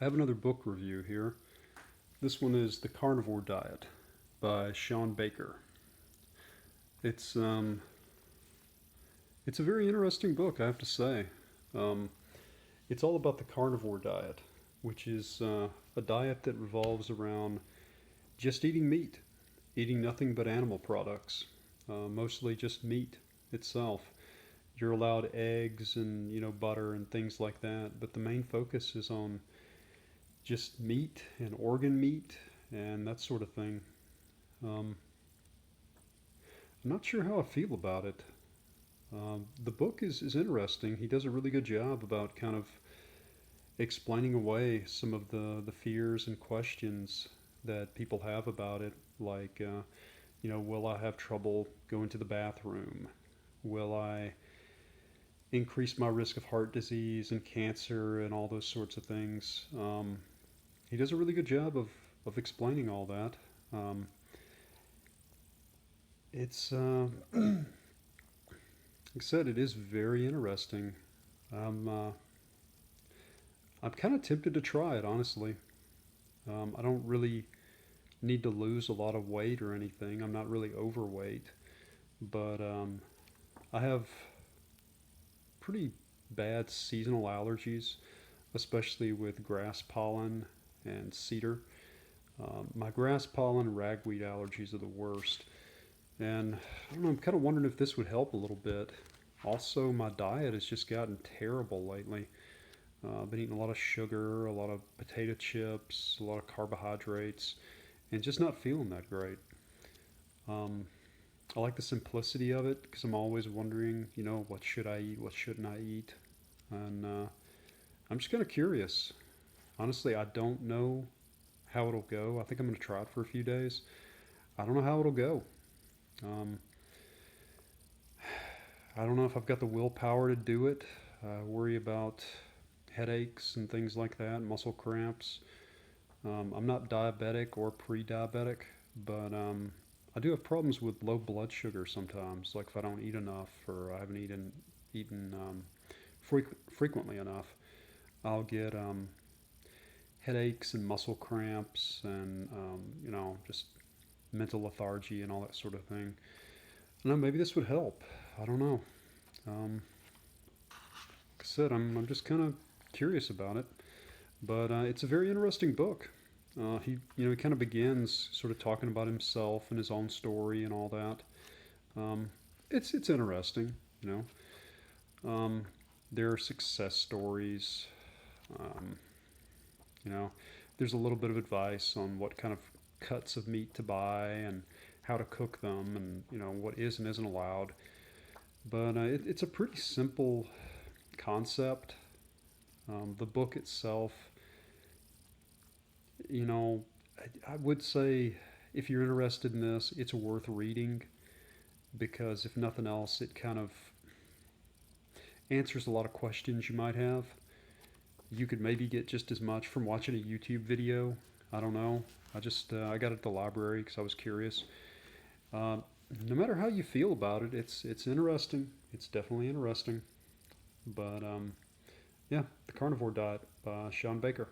I have another book review here. This one is The Carnivore Diet by Shawn Baker. It's um, it's a very interesting book, I have to say. Um, it's all about the carnivore diet, which is a diet that revolves around just eating meat, eating nothing but animal products, mostly just meat itself. You're allowed eggs and butter and things like that, but the main focus is on just meat and organ meat and that sort of thing. Um, I'm not sure how I feel about it. The book is interesting. He does a really good job about kind of explaining away some of the fears and questions that people have about it, like, will I have trouble going to the bathroom? Will I increase my risk of heart disease and cancer and all those sorts of things? He does a really good job of explaining all that. Um, like I said, it is very interesting. I'm uh, I'm kind of tempted to try it, honestly. I don't really need to lose a lot of weight or anything. I'm not really overweight, but I have pretty bad seasonal allergies, especially with grass pollen and cedar. My grass pollen ragweed allergies are the worst. And I don't know, I'm kind of wondering if this would help a little bit. Also, my diet has just gotten terrible lately. I've been eating a lot of sugar, a lot of potato chips, a lot of carbohydrates, and just not feeling that great. Um, I like the simplicity of it because I'm always wondering, what should I eat, what shouldn't I eat, and I'm just kind of curious. Honestly, I don't know how it'll go. I think I'm going to try it for a few days. I don't know how it'll go. Um, I don't know if I've got the willpower to do it. I worry about headaches and things like that, muscle cramps. I'm not diabetic or pre-diabetic, but I do have problems with low blood sugar sometimes. Like if I don't eat enough or I haven't eaten frequently enough, I'll get headaches and muscle cramps and just mental lethargy and all that sort of thing. I don't know, maybe this would help. I don't know. Like I said, I'm just kind of curious about it. But it's a very interesting book. He kind of begins sort of talking about himself and his own story and all that. Um, it's interesting, you know. There are success stories. Um, you know, there's a little bit of advice on what kind of cuts of meat to buy and how to cook them, and what is and isn't allowed. But it's a pretty simple concept. The book itself, you know, I would say if you're interested in this, it's worth reading because if nothing else, it kind of answers a lot of questions you might have. You could maybe get just as much from watching a YouTube video. I don't know. I got it at the library because I was curious. Uh, no matter how you feel about it, it's interesting. It's definitely interesting. But yeah, the Carnivore Diet by Shawn Baker.